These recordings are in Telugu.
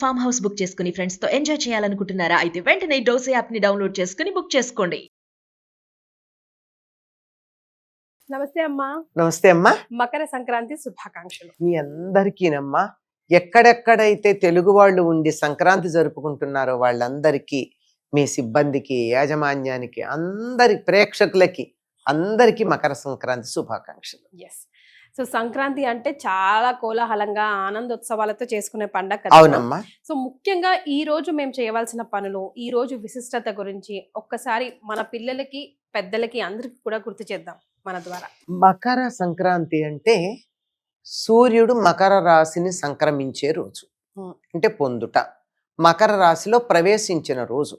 ఫామ్ హౌస్ బుక్ చేసుకుని ఫ్రెండ్స్ తో ఎంజాయ్ చేయాలనుకుంటున్నారా? అయితే వెంటనే డోసే యాప్ ని డౌన్లోడ్ చేసుకుని బుక్ చేసుకోండి. నమస్తే అమ్మా. నమస్తే అమ్మా. మకర సంక్రాంతి శుభాకాంక్షలు మీ అందరికీనమ్మా. ఎక్కడెక్కడైతే తెలుగు వాళ్ళు ఉండి సంక్రాంతి జరుపుకుంటున్నారో వాళ్ళందరికీ, మీ సిబ్బందికి, యాజమాన్యానికి, అందరి ప్రేక్షకులకి అందరికీ మకర సంక్రాంతి శుభాకాంక్షలు. ఎస్. సో సంక్రాంతి అంటే చాలా కోలాహలంగా ఆనందోత్సవాలతో చేసుకునే పండగ. అవునమ్మా. సో ముఖ్యంగా ఈ రోజు మేము చేయవలసిన పనులు, ఈ రోజు విశిష్టత గురించి ఒక్కసారి మన పిల్లలకి, పెద్దలకి అందరికి కూడా గుర్తు చేద్దాం మన ద్వారా. మకర సంక్రాంతి అంటే సూర్యుడు మకర రాశిని సంక్రమించే రోజు, అంటే పొందుట, మకర రాశిలో ప్రవేశించిన రోజు.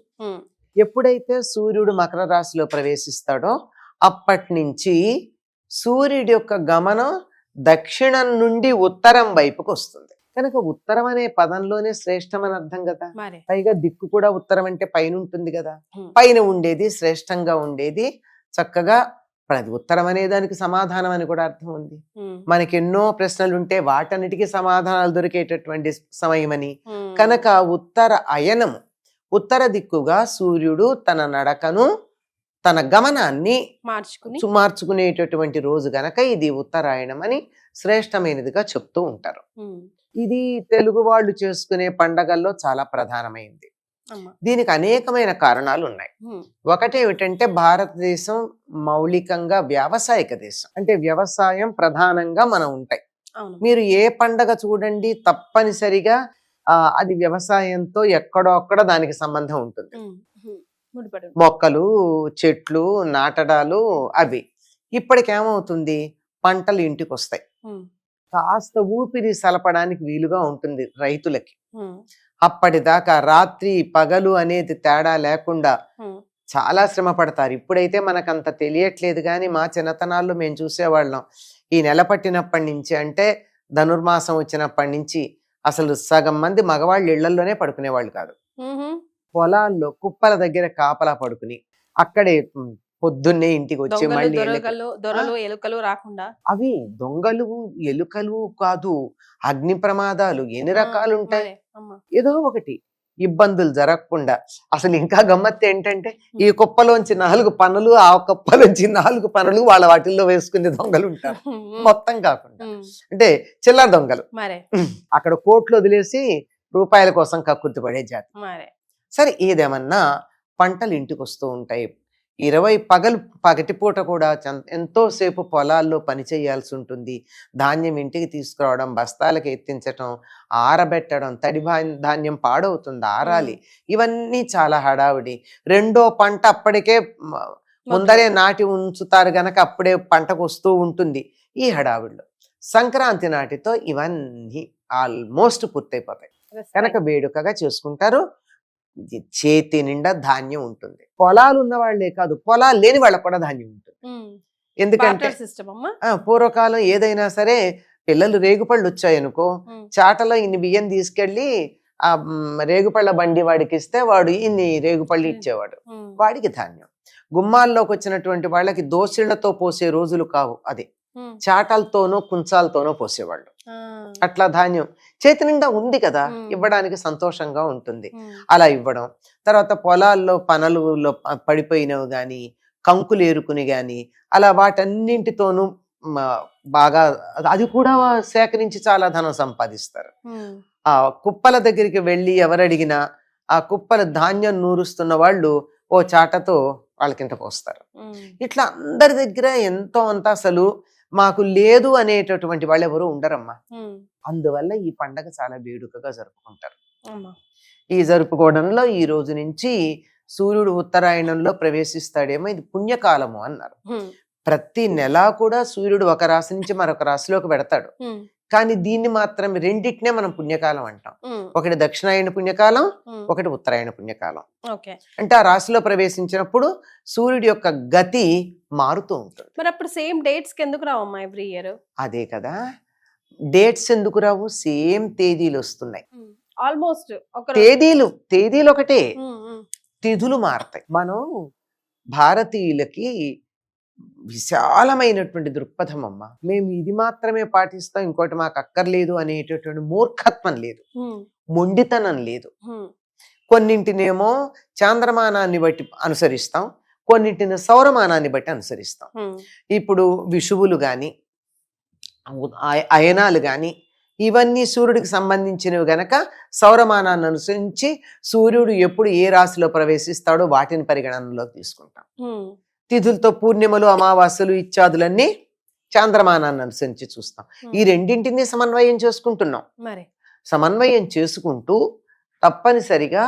ఎప్పుడైతే సూర్యుడు మకర రాశిలో ప్రవేశిస్తాడో అప్పటి నుంచి సూర్యుడి యొక్క గమనం దక్షిణం నుండి ఉత్తరం వైపుకు వస్తుంది. కనుక ఉత్తరం అనే పదంలోనే శ్రేష్టమని అర్థం కదా. పైగా దిక్కు కూడా ఉత్తరం అంటే పైన ఉంటుంది కదా. పైన ఉండేది శ్రేష్టంగా ఉండేది, చక్కగా ఉత్తరం అనే దానికి సమాధానం అని కూడా అర్థం ఉంది. మనకి ఎన్నో ప్రశ్నలు ఉంటే వాటన్నిటికీ సమాధానాలు దొరికేటటువంటి సమయమని. కనుక ఉత్తర అయనము, ఉత్తర దిక్కుగా సూర్యుడు తన నడకను, తన గమనాన్ని మార్చుకునేటటువంటి రోజు గనక ఇది ఉత్తరాయణం అని శ్రేష్టమైనదిగా చెప్తూ ఉంటారు. ఇది తెలుగు వాళ్ళు చేసుకునే పండగల్లో చాలా ప్రధానమైంది. దీనికి అనేకమైన కారణాలు ఉన్నాయి. ఒకటేమిటంటే భారతదేశం మౌలికంగా వ్యావసాయిక దేశం, అంటే వ్యవసాయం ప్రధానంగా మనం ఉంటాయి. మీరు ఏ పండగ చూడండి తప్పనిసరిగా అది వ్యవసాయంతో ఎక్కడో అక్కడ దానికి సంబంధం ఉంటుంది. మొక్కలు, చెట్లు నాటడాలు అవి. ఇప్పటికేమవుతుంది, పంటలు ఇంటికి వస్తాయి, కాస్త ఊపిరి సలపడానికి వీలుగా ఉంటుంది రైతులకి. అప్పటిదాకా రాత్రి పగలు అనేది తేడా లేకుండా చాలా శ్రమ పడతారు. ఇప్పుడైతే మనకంత తెలియట్లేదు కానీ మా చిన్నతనాల్లో మేము చూసేవాళ్ళం. ఈ నెల పట్టినప్పటి నుంచి, అంటే ధనుర్మాసం వచ్చినప్పటి నుంచి అసలు సగం మంది మగవాళ్ళు ఇళ్లలోనే పడుకునేవాళ్ళు కాదు. పొలాల్లో కుప్పల దగ్గర కాపలా పడుకుని అక్కడే పొద్దున్నే ఇంటికి వచ్చి మళ్ళీ ఎలుకలు రాకుండా, అవి దొంగలు ఎలుకలు కాదు, అగ్ని ప్రమాదాలు ఎన్ని రకాలు ఉంటాయి. ఏదో ఒకటి ఇబ్బందులు జరగకుండా. అసలు ఇంకా గమ్మత్తు ఏంటంటే ఈ కుప్పలోంచి 4 పనులు, ఆ కుప్పలోంచి 4 పనులు వాళ్ళ వాటిల్లో వేసుకునే దొంగలు ఉంటారు. మొత్తం కాకుండా అంటే చిల్లర దొంగలు అక్కడ కోట్లు వదిలేసి రూపాయల కోసం కక్కుర్తి పడే జాతి. సరే, ఏదేమన్నా పంటలు ఇంటికి వస్తూ ఉంటాయి. పగటిపూట కూడా ఎంతో సేపు పొలాల్లో పని చేయాల్సి ఉంటుంది. ధాన్యం ఇంటికి తీసుకురావడం, బస్తాలకు ఎత్తించటం, ఆరబెట్టడం, తడి ధాన్యం పాడవుతుంది, ఆరాలి, ఇవన్నీ చాలా హడావుడి. రెండో పంట అప్పటికే ముందరే నాటి ఉంచుతారు గనక అప్పుడే పంటకు వస్తూ ఉంటుంది. ఈ హడావుడిలో సంక్రాంతి నాటితో ఇవన్నీ ఆల్మోస్ట్ పూర్తయిపోతాయి. కనుక వేడుకగా చేసుకుంటారు. చేతి నిండా ధాన్యం ఉంటుంది. పొలాలు ఉన్న వాళ్లే కాదు, పొలాలు లేని వాళ్ళకు కూడా ధాన్యం ఉంటుంది. ఎందుకంటే పూర్వకాలం ఏదైనా సరే పిల్లలు రేగుపళ్ళు వచ్చాయనుకో, చాటలో ఇన్ని బియ్యం తీసుకెళ్లి ఆ రేగుపళ్ళ బండి వాడికి ఇస్తే వాడు ఇన్ని రేగుపళ్ళు ఇచ్చేవాడు, వాడికి ధాన్యం. గుమ్మాల్లోకి వచ్చినటువంటి వాళ్ళకి దోసిళ్లతో పోసే రోజులు కావు, అది చాటలతోనో కుంచాలతోనో పోసేవాళ్ళు. అట్లా ధాన్యం చేతి నిండా ఉంది కదా, ఇవ్వడానికి సంతోషంగా ఉంటుంది, అలా ఇవ్వడం. తర్వాత పొలాల్లో పనలులో పడిపోయినవి గాని, కంకులు ఏరుకుని గాని, అలా వాటన్నింటితోనూ బాగా అది కూడా సేకరించి చాలా ధనం సంపాదిస్తారు. ఆ కుప్పల దగ్గరికి వెళ్ళి ఎవరడిగినా ఆ కుప్పల ధాన్యం నూరుస్తున్న వాళ్ళు ఓ చాటతో వాళ్ళకింత పోస్తారు. ఇట్లా అందరి దగ్గర ఎంతో అంత అసలు మాకు లేదు అనేటటువంటి వాళ్ళు ఎవరు ఉండరమ్మా. అందువల్ల ఈ పండగ చాలా వేడుకగా జరుపుకుంటారు. ఈ జరుపుకోవడంలో ఈ రోజు నుంచి సూర్యుడు ఉత్తరాయణంలో ప్రవేశిస్తాడేమో, ఇది పుణ్యకాలము అన్నారు. ప్రతి నెల కూడా సూర్యుడు ఒక రాశి నుంచి మరొక రాశిలోకి పెడతాడు. కానీ దీన్ని మాత్రం రెండింటినే మనం పుణ్యకాలం అంటాం. ఒకటి దక్షిణాయన పుణ్యకాలం, ఒకటి ఉత్తరాయణ పుణ్యకాలం. అంటే ఆ రాశిలో ప్రవేశించినప్పుడు సూర్యుడి యొక్క గతి మారుతూ ఉంటుంది. మరి అప్పుడు సేమ్ డేట్స్ ఎందుకు రావమ్మా ఎవ్రీ ఇయర్? అదే కదా, డేట్స్ ఎందుకు రావు, సేమ్ తేదీలు వస్తున్నాయి. ఆల్మోస్ట్ తేదీలు ఒకటే, తిథులు మారతాయి. మనం భారతీయులకి విశాలమైనటువంటి దృక్పథం అమ్మ. మేము ఇది మాత్రమే పాటిస్తాం, ఇంకోటి మాకు అక్కర్లేదు అనేటటువంటి మూర్ఖత్వం లేదు. మొండితనం లేదు. ఉమ్, కొన్నింటినేమో చాంద్రమానాన్ని బట్టి అనుసరిస్తాం, కొన్నింటిని సౌరమానాన్ని బట్టి అనుసరిస్తాం. ఉమ్, ఇప్పుడు విషువులు కానీ అయనాలు కానీ ఇవన్నీ సూర్యుడికి సంబంధించినవి గనక సౌరమానాన్ని అనుసరించి సూర్యుడు ఎప్పుడు ఏ రాశిలో ప్రవేశిస్తాడో వాటిని పరిగణనలోకి తీసుకుంటాం. ఉమ్, తిథులతో పూర్ణిమలు అమావాస్యలు ఇత్యాదులన్నీ చాంద్రమానాన్ని అనుసరించి చూస్తాం. ఈ రెండింటినీ సమన్వయం చేసుకుంటున్నాం. మరి సమన్వయం చేసుకుంటూ తప్పనిసరిగా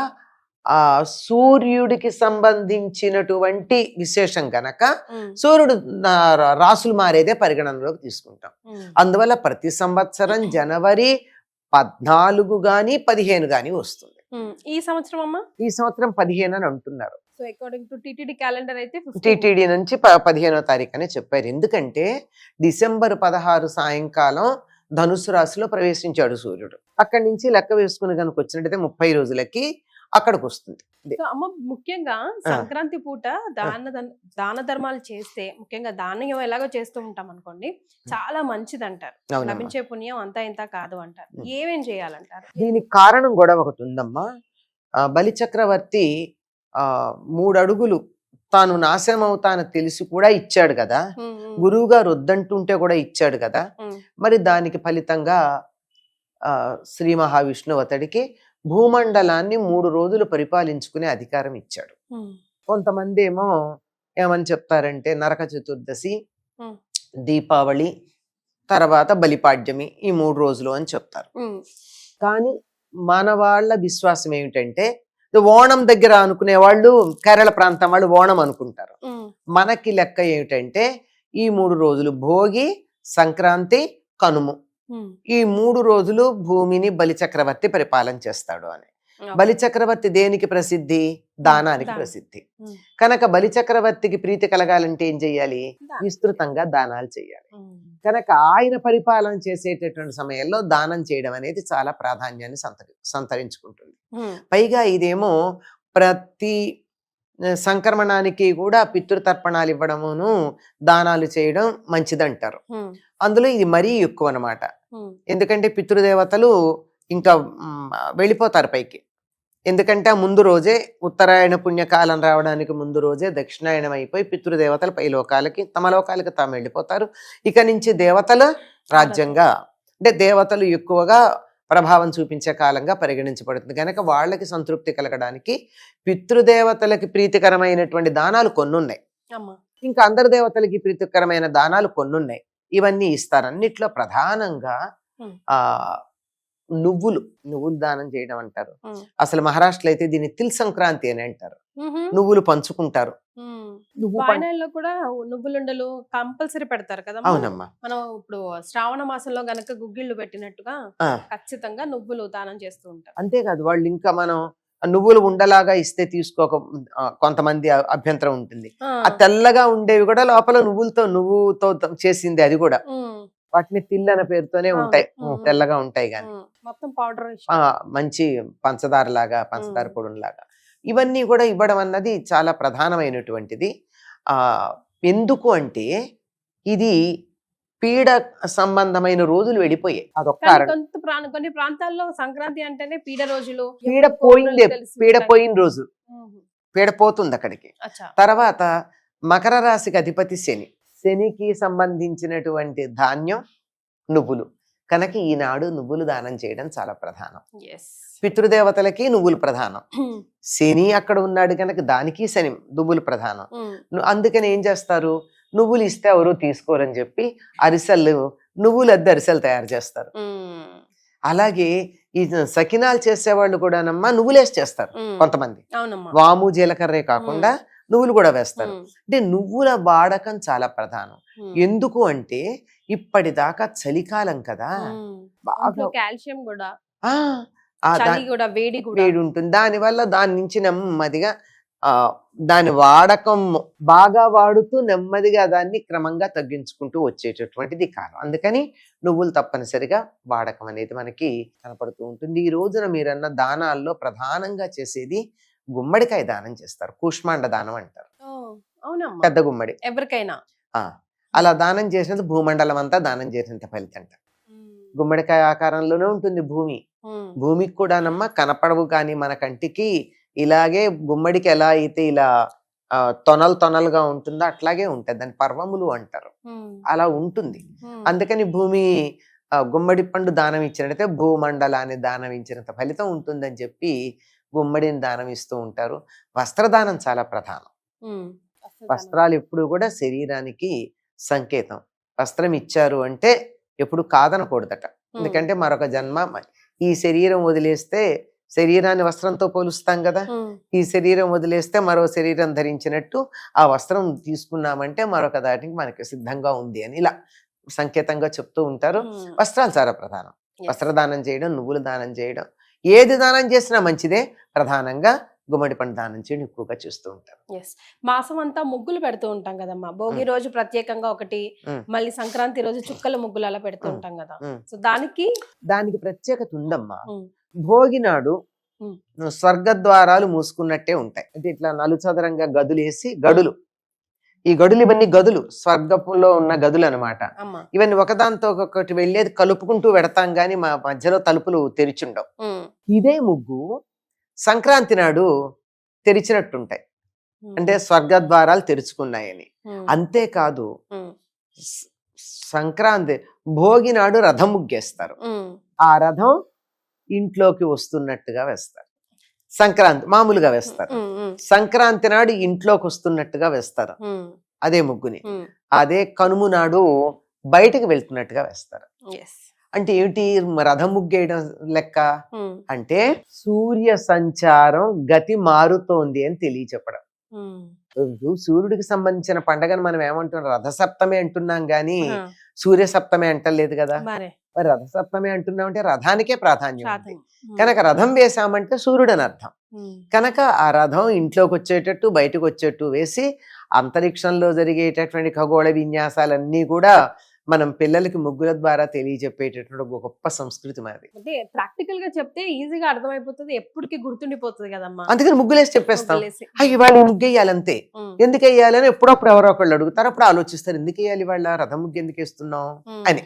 ఆ సూర్యుడికి సంబంధించినటువంటి విశేషం గనక ఉమ్, సూర్యుడు రాసులు మారేదే పరిగణనలోకి తీసుకుంటాం. ఉమ్, అందువల్ల ప్రతి సంవత్సరం జనవరి 14 గాని 15 గాని వస్తుంది. ఉమ్. ఈ సంవత్సరం అమ్మా, ఈ సంవత్సరం 15 అని అంటున్నారు. So according to TTD calendar అయితే 15. టిటిడి నుంచి 15వ తారీఖు అని చెప్పారు. ఎందుకంటే డిసెంబర్ 16 సాయంకాలం ధనుసు రాశిలో ప్రవేశించాడు సూర్యుడు. అక్కడి నుంచి లెక్క వేసుకుని కనుక వచ్చినట్టయితే 30 రోజులకి అక్కడికి వస్తుంది. సో అమ్మ, ముఖ్యంగా సంక్రాంతి పూట దాన ధర్మాలు చేస్తే, ముఖ్యంగా దానం ఎలాగో చేస్తూ ఉంటాం అనుకోండి, చాలా మంచిది అంటారు. అవునమ్మా. లభించే పుణ్యం అంతా ఇంత కాదు అంటారు. ఏమేం చేయాలంటారు? దీనికి కారణం కూడా ఒకటి ఉందమ్మా. బలి చక్రవర్తి 3 అడుగులు తాను నాశనం అవుతాను తెలిసి కూడా ఇచ్చాడు కదా. ఉమ్, ఉమ్, గురువు గారు వద్దంటుంటే కూడా ఇచ్చాడు కదా. ఉమ్, మరి దానికి ఫలితంగా శ్రీ మహావిష్ణువు అతడికి భూమండలాన్ని 3 రోజులు పరిపాలించుకునే అధికారం ఇచ్చాడు. ఉమ్, కొంతమంది ఏమో ఏమని చెప్తారంటే నరక చతుర్దశి, ఉమ్, దీపావళి, తర్వాత బలిపాడ్యమి ఈ 3 రోజులు అని చెప్తారు. ఉమ్, కానీ మన వాళ్ళ విశ్వాసం ఏమిటంటే ఓణం దగ్గర అనుకునే వాళ్ళు కేరళ ప్రాంతం వాళ్ళు ఓణం అనుకుంటారు. ఉమ్, మనకి లెక్క ఏమిటంటే ఈ 3 రోజులు భోగి, సంక్రాంతి, కనుము, ఉమ్, ఈ 3 రోజులు భూమిని బలిచక్రవర్తి పరిపాలన చేస్తాడు అని. ఓకే. బలిచక్రవర్తి దేనికి ప్రసిద్ధి? దానానికి దానం. ప్రసిద్ధి. ఉమ్, కనుక బలిచక్రవర్తికి ప్రీతి కలగాలంటే ఏం చెయ్యాలి? దానం. విస్తృతంగా దానాలు చేయాలి. ఉమ్, కనుక ఆయన పరిపాలన చేసేటటువంటి సమయంలో దానం చేయడం అనేది చాలా ప్రాధాన్యాన్ని సంతరించుకుంటుంది. ఉమ్, పైగా ఇదేమో ప్రతి సంక్రమణానికి కూడా పితృతర్పణాలు ఇవ్వడమును దానాలు చేయడం మంచిదంటారు. ఉమ్, అందులో ఇది మరీ ఎక్కువ అన్నమాట. ఉమ్, ఎందుకంటే పితృదేవతలు ఇంకా వెళ్ళిపోతారు పైకి. ఎందుకంటే ఆ ముందు రోజే ఉత్తరాయణ పుణ్యకాలం రావడానికి ముందు రోజే దక్షిణాయనం అయిపోయి పితృదేవతలు పై లోకాలకి తమ లోకాలకి తాము వెళ్ళిపోతారు. ఇక నుంచి దేవతల రాజ్యంగా, అంటే దేవతలు ఎక్కువగా ప్రభావం చూపించే కాలంగా పరిగణించబడుతుంది. కనుక వాళ్ళకి సంతృప్తి కలగడానికి పితృదేవతలకి ప్రీతికరమైనటువంటి దానాలు కొన్ని ఉన్నాయి. అమ్మా, ఇంకా అందరి దేవతలకి ప్రీతికరమైన దానాలు కొన్ని ఉన్నాయి. ఇవన్నీ ఇస్తారు. అన్నిట్లో ప్రధానంగా ఉమ్, ఆ నువ్వులు దానం చేయడం అంటారు. ఉమ్, అసలు మహారాష్ట్రలో అయితే దీన్ని తిల్ సంక్రాంతి అని అంటారు. ఉహుం, నువ్వులు పంచుకుంటారు. ఉమ్. నువ్వు వాయనాల్లో కూడా నువ్వులుండలు కంపల్సరీ పెడతారు కదా. అవునమ్మా. మనం ఇప్పుడు శ్రావణ మాసంలో గనక గుగ్గిళ్ళు పెట్టినట్టుగా ఆ, ఖచ్చితంగా నువ్వులు దానం చేస్తూ ఉంటారు. అంతేకాదు వాళ్ళు ఇంకా మనం నువ్వులు ఉండలాగా ఇస్తే తీసుకోక కొంతమంది అభ్యంతరం ఉంటుంది. ఆ తెల్లగా ఉండేవి కూడా లోపల నువ్వుతో చేసింది, అది కూడా ఉమ్, వాటిని తిల్ అనే పేరుతోనే ఉంటాయి. అవును. తెల్లగా ఉంటాయి కానీ ఉమ్, మొత్తం పౌడర్ మంచి పంచదార పొడులాగా ఇవన్నీ కూడా ఇవ్వడం అన్నది చాలా ప్రధానమైనటువంటిది. ఎందుకు అంటే ఇది పీడ సంబంధమైన రోజులు వెళ్ళిపోయాయి, అదొక కారణం. కొన్ని ప్రాంతాల్లో సంక్రాంతి అంటేనే పీడ రోజులు. పీడ పోయిందే, తెలిసి పీడ ఉంటాయి. పోయిన రోజు, ఉహు, పీడ పోతుంది అక్కడికి. అచ్చా. తర్వాత మకర రాశికి అధిపతి శనికి సంబంధించినటువంటి ధాన్యం నువ్వులు. కనుక ఈనాడు నువ్వులు దానం చేయడం చాలా ప్రధానం. Yes. పితృదేవతలకి నువ్వులు ప్రధానం. ఉమ్, శని అక్కడ ఉన్నాడు కనుక దానికి నువ్వులు ప్రధానం. ఉమ్, అందుకని ఏం చేస్తారు, నువ్వులు ఇస్తే ఎవరు తీసుకోరని చెప్పి నువ్వులు అద్దె అరిసెలు తయారు చేస్తారు. ఉమ్, అలాగే ఈ సకినాలు చేసేవాళ్ళు కూడానమ్మా నువ్వులేసి చేస్తారు ఉమ్. కొంతమంది. అవునమ్మా. వాము జీలకర్రే కాకుండా నువ్వులు కూడా వేస్తారు. ఉమ్, అంటే నువ్వుల వాడకం చాలా ప్రధానం. ఉమ్, ఎందుకు అంటే ఇప్పటిదాకా చలికాలం కదా, ఉమ్. బాగా అందులో కాల్షియం కూడా, ఆ, చలి కూడా, వేడి కూడా. వేడి ఉంటుంది. దానివల్ల దాని నుంచి నెమ్మదిగా దాని వాడకం బాగా వాడుతూ నెమ్మదిగా దాన్ని క్రమంగా తగ్గించుకుంటూ వచ్చేటటువంటిది కాలం. అందుకని నువ్వులు తప్పనిసరిగా వాడకం అనేది మనకి కనపడుతూ ఉంటుంది. ఈ రోజున మీరన్న దానాల్లో ప్రధానంగా చేసేది గుమ్మడికాయ దానం చేస్తారు. కూష్మాండ దానం అంటారు. ఓ, అవునమ్మా. పెద్ద గుమ్మడి. ఎవరికైనా అలా దానం చేసినందుకు భూమండలం అంతా దానం చేసినంత ఫలితం అంట. ఉమ్, గుమ్మడికాయ ఆకారంలోనే ఉంటుంది భూమి. భూమికి కూడానమ్మా కనపడవు కానీ మన కంటికి ఇలాగే గుమ్మడికి ఎలా అయితే ఇలా తొనలు తొనలుగా ఉంటుందో అట్లాగే ఉంటుంది, దాన్ని పర్వములు అంటారు, అలా ఉంటుంది. అందుకని భూమి గుమ్మడి పండు దానం ఇచ్చినట్టయితే భూమండలాన్ని దానం ఇచ్చినంత ఫలితం ఉంటుందని చెప్పి గుమ్మడిని దానం ఇస్తూ ఉంటారు. వస్త్రదానం చాలా ప్రధానం. వస్త్రాలు ఎప్పుడు కూడా శరీరానికి సంకేతం. వస్త్రం ఇచ్చారు అంటే ఎప్పుడు కాదనకూడదట. ఎందుకంటే మరొక జన్మ, ఈ శరీరం వదిలేస్తే శరీరాన్ని వస్త్రంతో పోలుస్తాం కదా, ఈ శరీరం వదిలేస్తే మరో శరీరం ధరించినట్టు ఆ వస్త్రం తీసుకున్నామంటే మరొక దాటికి మనకి సిద్ధంగా ఉంది అని ఇలా సంకేతంగా చెప్తూ ఉంటారు. వస్త్రాలు చాలా ప్రధానం. వస్త్రదానం చేయడం, నువ్వులు దానం చేయడం, ఏది దానం చేసినా మంచిదే. ప్రధానంగా గుమ్మడి పండు దానం చేయడం ఎక్కువగా చేస్తూ ఉంటారు. మాసం అంతా ముగ్గులు పెడుతూ ఉంటాం కదమ్మా. భోగి రోజు ప్రత్యేకంగా ఒకటి, మళ్ళీ సంక్రాంతి రోజు చుక్కల ముగ్గులు అలా పెడుతూ ఉంటాం కదా. సో దానికి ప్రత్యేకత ఉందమ్మా. భోగి నాడు స్వర్గద్వారాలు మూసుకున్నట్టే ఉంటాయి. అంటే ఇట్లా నలుచదరంగా గదులేసి, గడులు, ఈ గడులు ఇవన్నీ గదులు, స్వర్గపులో ఉన్న గదులు అనమాట. ఇవన్నీ ఒకదాంతో ఒకటి వెళ్ళేది కలుపుకుంటూ పెడతాం గాని మా మధ్యలో తలుపులు తెరిచుండవు. ఇదే ముగ్గు సంక్రాంతి నాడు తెరిచినట్టుంటాయి, అంటే స్వర్గద్వారాలు తెరుచుకున్నాయని. అంతేకాదు సంక్రాంతి భోగి నాడు రథం ముగ్గేస్తారు. ఆ రథం ఇంట్లోకి వస్తున్నట్టుగా వేస్తారు. సంక్రాంతి మామూలుగా వేస్తారు, సంక్రాంతి నాడు ఇంట్లోకి వస్తున్నట్టుగా వేస్తారు అదే ముగ్గుని. అదే కనుము నాడు బయటకు వెళ్తున్నట్టుగా వేస్తారు. అంటే ఏమిటి రథం ముగ్గేయడం లెక్క అంటే సూర్య సంచారం గతి మారుతోంది అని తెలియచెప్పడం. సూర్యుడికి సంబంధించిన పండగను మనం ఏమంటున్నాం, రథసప్తమి అంటున్నాం గాని సూర్య సప్తమి అంటలేదు కదా. మరి రథసప్తమి అంటున్నాం అంటే రథానికే ప్రాధాన్యం ఉంది కనుక రథం వేసామంటే సూర్యుడు అని అర్థం. కనుక ఆ రథం ఇంట్లోకి వచ్చేటట్టు బయటకు వచ్చేట్టు వేసి అంతరిక్షంలో జరిగేటటువంటి ఖగోళ విన్యాసాలన్నీ కూడా మనం పిల్లలకి ముగ్గుల ద్వారా తెలియజెప్పేటటువంటి ఒక గొప్ప సంస్కృతి మనది. అంటే ప్రాక్టికల్ గా చెప్తే ఈజీగా అర్థమైపోతుంది, ఎప్పటికీ గుర్తుండిపోతుంది కదమ్మా. అందుకని ముగ్గులేసి చెప్పేస్తాం, ఇవాళ ముగ్గు వేయాలంతే. ఎందుకు వేయాలని ఎప్పుడప్పుడు ఎవరో ఒకళ్ళు అడుగుతారు, అప్పుడు ఆలోచిస్తారు ఎందుకు వేయాలి ఇవాళ రథం ముగ్గు ఎందుకు వేస్తున్నాం అని.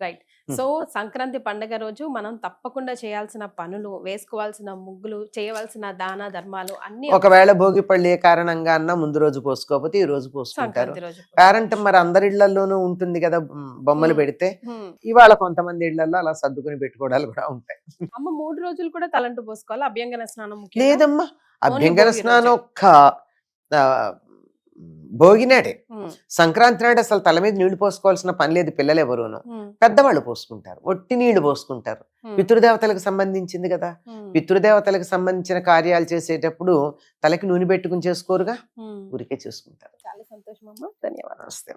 రైట్. సో సంక్రాంతి పండుగ రోజు మనం తప్పకుండా చేయాల్సిన పనులు, వేసుకోవాల్సిన ముగ్గులు, చేయవలసిన దాన ధర్మాలు అన్ని, ఒకవేళ భోగి పళ్ళు ఏ కారణంగా అన్నా ముందు రోజు పోసుకోకపోతే ఈ రోజు పోసుకుంటారు. పేరెంట్ మరి అందరి ఇళ్లలోనూ ఉంటుంది కదా బొమ్మలు పెడితే, ఇవాళ కొంతమంది ఇళ్లలో అలా సర్దుకుని పెట్టుకోవడాలు కూడా ఉంటాయి. అమ్మ 3 రోజులు కూడా తలంటు పోసుకోవాలి, అభ్యంగన స్నానం లేదమ్మా. అభ్యంగన స్నానం ఒక్క భోగినాడే, సంక్రాంతి నాడు అసలు తల మీద నీళ్లు పోసుకోవాల్సిన పని లేదు. పిల్లలు ఎవరును పెద్దవాళ్ళు పోసుకుంటారు, ఒట్టి నీళ్లు పోసుకుంటారు. పితృదేవతలకు సంబంధించింది కదా, పితృదేవతలకు సంబంధించిన కార్యాలు చేసేటప్పుడు తలకి నూనె పెట్టుకుని చేసుకోరుగా, ఊరికే చేసుకుంటారు. చాలా సంతోషం అమ్మా, ధన్యవాదాలు. నమస్తే.